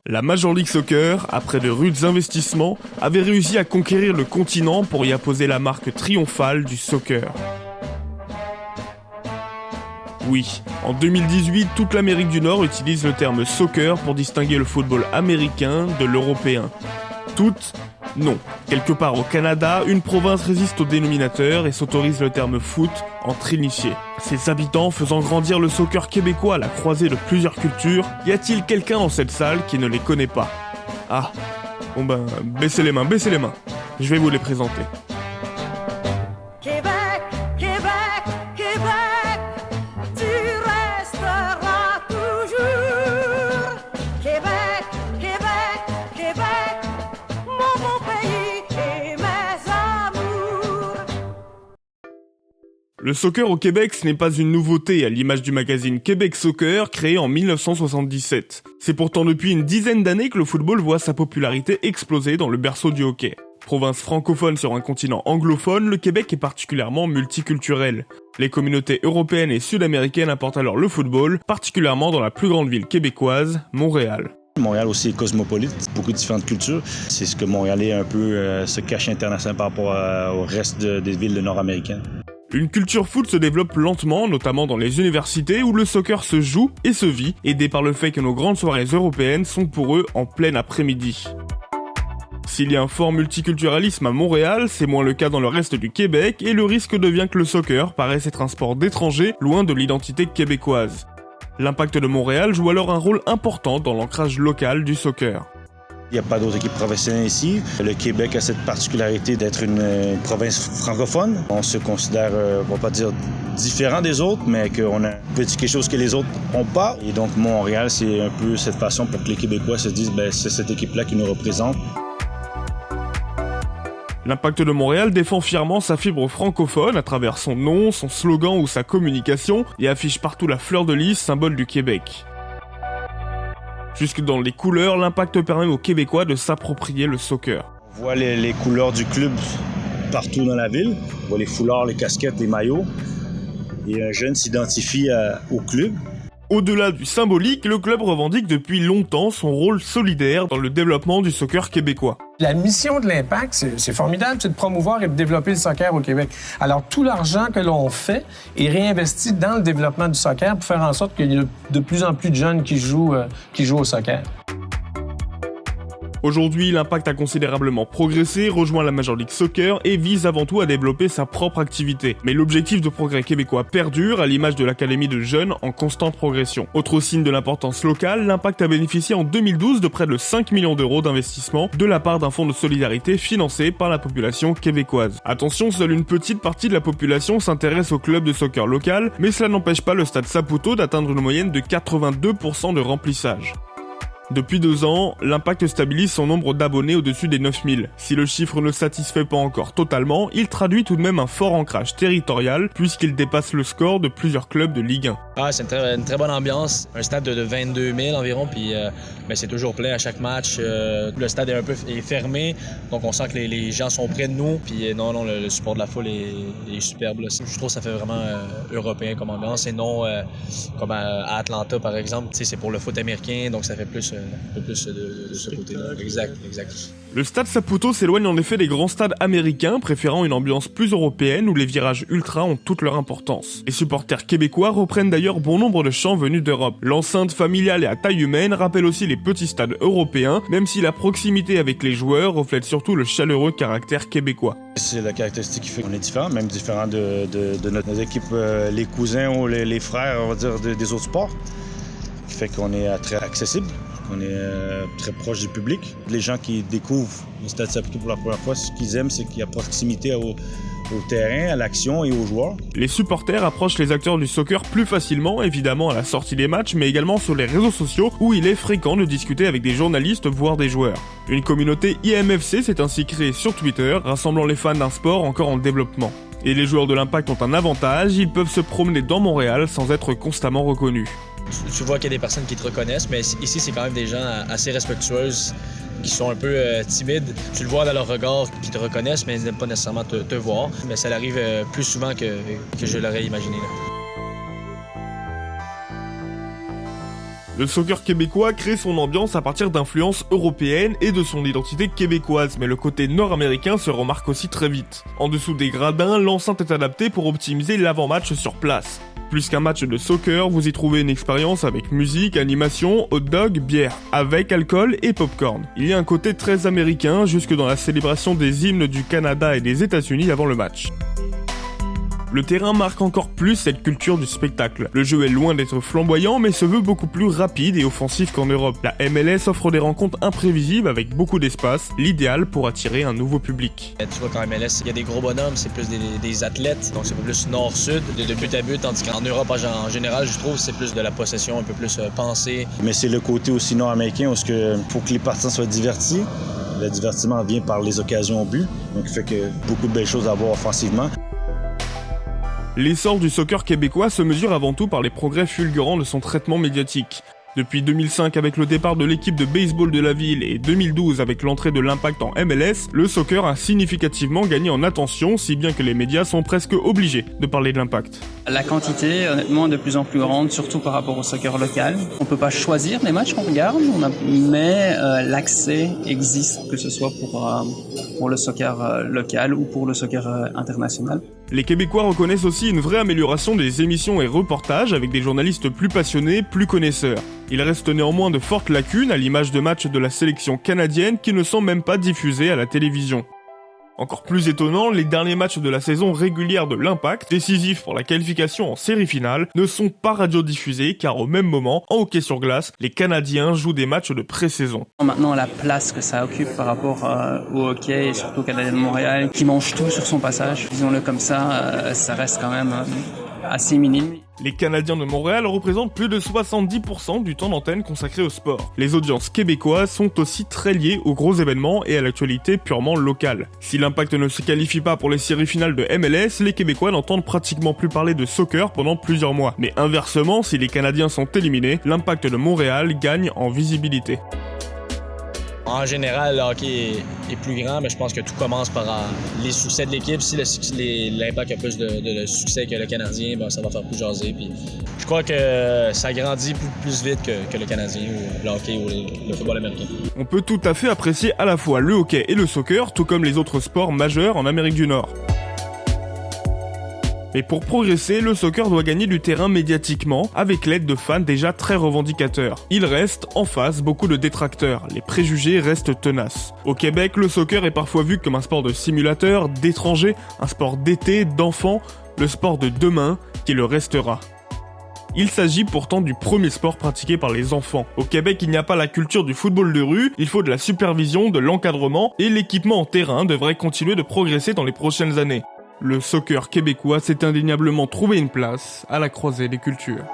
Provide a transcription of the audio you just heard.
La Major League Soccer, après de rudes investissements, avait réussi à conquérir le continent pour y apposer la marque triomphale du soccer. Oui, en 2018, toute l'Amérique du Nord utilise le terme soccer pour distinguer le football américain de l'européen. Toute? Non. Quelque part au Canada, une province résiste au dénominateur et s'autorise le terme foot entre initiés. Ses habitants faisant grandir le soccer québécois à la croisée de plusieurs cultures, y a-t-il quelqu'un dans cette salle qui ne les connaît pas? Ah, bon ben, baissez les mains. Je vais vous les présenter. Québec, Québec, Québec, tu resteras toujours. Québec, Québec, Québec, mon beau pays et mes amours. Le soccer au Québec, ce n'est pas une nouveauté à l'image du magazine Québec Soccer créé en 1977. C'est pourtant depuis une dizaine d'années que le football voit sa popularité exploser dans le berceau du hockey. Province francophone sur un continent anglophone, le Québec est particulièrement multiculturel. Les communautés européennes et sud-américaines apportent alors le football, particulièrement dans la plus grande ville québécoise, Montréal. Montréal aussi est cosmopolite, beaucoup de différentes cultures. C'est ce que Montréal est un peu ce cachet international par rapport au reste des villes nord-américaines. Une culture foot se développe lentement, notamment dans les universités où le soccer se joue et se vit, aidé par le fait que nos grandes soirées européennes sont pour eux en plein après-midi. S'il y a un fort multiculturalisme à Montréal, c'est moins le cas dans le reste du Québec et le risque devient que le soccer paraisse être un sport d'étrangers loin de l'identité québécoise. L'Impact de Montréal joue alors un rôle important dans l'ancrage local du soccer. Il n'y a pas d'autres équipes professionnelles ici. Le Québec a cette particularité d'être une province francophone. On se considère, on va pas dire différent des autres, mais qu'on a quelque chose que les autres n'ont pas. Et donc Montréal, c'est un peu cette façon pour que les Québécois se disent c'est cette équipe-là qui nous représente. L'Impact de Montréal défend fièrement sa fibre francophone à travers son nom, son slogan ou sa communication et affiche partout la fleur de lys, symbole du Québec. Jusque dans les couleurs, l'Impact permet aux Québécois de s'approprier le soccer. On voit les couleurs du club partout dans la ville. On voit les foulards, les casquettes, les maillots. Et un jeune s'identifie au club. Au-delà du symbolique, le club revendique depuis longtemps son rôle solidaire dans le développement du soccer québécois. La mission de l'Impact, c'est formidable, c'est de promouvoir et de développer le soccer au Québec. Alors, tout l'argent que l'on fait est réinvesti dans le développement du soccer pour faire en sorte qu'il y ait de plus en plus de jeunes qui jouent au soccer. Aujourd'hui, l'Impact a considérablement progressé, rejoint la Major League Soccer et vise avant tout à développer sa propre activité. Mais l'objectif de progrès québécois perdure à l'image de l'Académie de jeunes en constante progression. Autre signe de l'importance locale, l'Impact a bénéficié en 2012 de près de 5 millions d'euros d'investissement de la part d'un fonds de solidarité financé par la population québécoise. Attention, seule une petite partie de la population s'intéresse au club de soccer local, mais cela n'empêche pas le Stade Saputo d'atteindre une moyenne de 82% de remplissage. Depuis 2 ans, l'Impact stabilise son nombre d'abonnés au-dessus des 9000. Si le chiffre ne satisfait pas encore totalement, il traduit tout de même un fort ancrage territorial puisqu'il dépasse le score de plusieurs clubs de Ligue 1. C'est une très bonne ambiance. Un stade de 22 000 environ, puis c'est toujours plein à chaque match. Le stade est fermé, donc on sent que les gens sont près de nous. Puis le support de la foule est superbe. Là. Je trouve que ça fait vraiment européen comme ambiance et non comme à Atlanta par exemple. C'est pour le foot américain, donc ça fait plus un peu plus de ce côté-là. Exact. Le Stade Saputo s'éloigne en effet des grands stades américains, préférant une ambiance plus européenne où les virages ultra ont toute leur importance. Les supporters québécois reprennent d'ailleurs bon nombre de chants venus d'Europe. L'enceinte familiale et à taille humaine rappelle aussi les petits stades européens, même si la proximité avec les joueurs reflète surtout le chaleureux caractère québécois. C'est la caractéristique qui fait qu'on est différent, même différent de notre équipe, les cousins ou les frères, on va dire, des autres sports, qui fait qu'on est très accessible. On est très proche du public. Les gens qui découvrent le Stade Saputo pour la première fois, ce qu'ils aiment, c'est qu'il y a proximité au terrain, à l'action et aux joueurs. Les supporters approchent les acteurs du soccer plus facilement, évidemment à la sortie des matchs, mais également sur les réseaux sociaux où il est fréquent de discuter avec des journalistes, voire des joueurs. Une communauté IMFC s'est ainsi créée sur Twitter, rassemblant les fans d'un sport encore en développement. Et les joueurs de l'Impact ont un avantage, ils peuvent se promener dans Montréal sans être constamment reconnus. Tu vois qu'il y a des personnes qui te reconnaissent, mais ici, c'est quand même des gens assez respectueuses, qui sont un peu timides. Tu le vois dans leur regard, qui te reconnaissent, mais ils n'aiment pas nécessairement te voir. Mais ça arrive plus souvent que je l'aurais imaginé. Là. Le soccer québécois crée son ambiance à partir d'influences européennes et de son identité québécoise, mais le côté nord-américain se remarque aussi très vite. En dessous des gradins, l'enceinte est adaptée pour optimiser l'avant-match sur place. Plus qu'un match de soccer, vous y trouvez une expérience avec musique, animation, hot dog, bière, avec alcool et popcorn. Il y a un côté très américain jusque dans la célébration des hymnes du Canada et des États-Unis avant le match. Le terrain marque encore plus cette culture du spectacle. Le jeu est loin d'être flamboyant, mais se veut beaucoup plus rapide et offensif qu'en Europe. La MLS offre des rencontres imprévisibles avec beaucoup d'espace, l'idéal pour attirer un nouveau public. Tu vois qu'en MLS, il y a des gros bonhommes, c'est plus des athlètes, donc c'est un peu plus nord-sud, de but à but, tandis qu'en Europe, en général, je trouve c'est plus de la possession, un peu plus pensée. Mais c'est le côté aussi nord-américain où il faut que les partisans soient divertis. Le divertissement vient par les occasions au but, donc il fait que beaucoup de belles choses à voir offensivement. L'essor du soccer québécois se mesure avant tout par les progrès fulgurants de son traitement médiatique. Depuis 2005 avec le départ de l'équipe de baseball de la ville et 2012 avec l'entrée de l'Impact en MLS, le soccer a significativement gagné en attention, si bien que les médias sont presque obligés de parler de l'Impact. La quantité, honnêtement, est de plus en plus grande, surtout par rapport au soccer local. On peut pas choisir les matchs qu'on regarde, mais l'accès existe, que ce soit pour le soccer local ou pour le soccer international. Les Québécois reconnaissent aussi une vraie amélioration des émissions et reportages avec des journalistes plus passionnés, plus connaisseurs. Il reste néanmoins de fortes lacunes à l'image de matchs de la sélection canadienne qui ne sont même pas diffusés à la télévision. Encore plus étonnant, les derniers matchs de la saison régulière de l'Impact, décisifs pour la qualification en série finale, ne sont pas radiodiffusés car au même moment, en hockey sur glace, les Canadiens jouent des matchs de pré-saison. Maintenant, la place que ça occupe par rapport au hockey et surtout au Canadien de Montréal, qui mange tout sur son passage, disons-le comme ça, ça reste quand même assez minime. Les Canadiens de Montréal représentent plus de 70% du temps d'antenne consacré au sport. Les audiences québécoises sont aussi très liées aux gros événements et à l'actualité purement locale. Si l'Impact ne se qualifie pas pour les séries finales de MLS, les Québécois n'entendent pratiquement plus parler de soccer pendant plusieurs mois. Mais inversement, si les Canadiens sont éliminés, l'Impact de Montréal gagne en visibilité. En général, le hockey est plus grand, mais je pense que tout commence par les succès de l'équipe. Si l'Impact a plus de succès que le Canadien, ben, ça va faire plus jaser. Puis je crois que ça grandit plus vite que le Canadien, ou le hockey ou le football américain. On peut tout à fait apprécier à la fois le hockey et le soccer, tout comme les autres sports majeurs en Amérique du Nord. Mais pour progresser, le soccer doit gagner du terrain médiatiquement, avec l'aide de fans déjà très revendicateurs. Il reste, en face, beaucoup de détracteurs, les préjugés restent tenaces. Au Québec, le soccer est parfois vu comme un sport de simulateur, d'étrangers, un sport d'été, d'enfants, le sport de demain, qui le restera. Il s'agit pourtant du premier sport pratiqué par les enfants. Au Québec, il n'y a pas la culture du football de rue, il faut de la supervision, de l'encadrement, et l'équipement en terrain devrait continuer de progresser dans les prochaines années. Le soccer québécois s'est indéniablement trouvé une place à la croisée des cultures.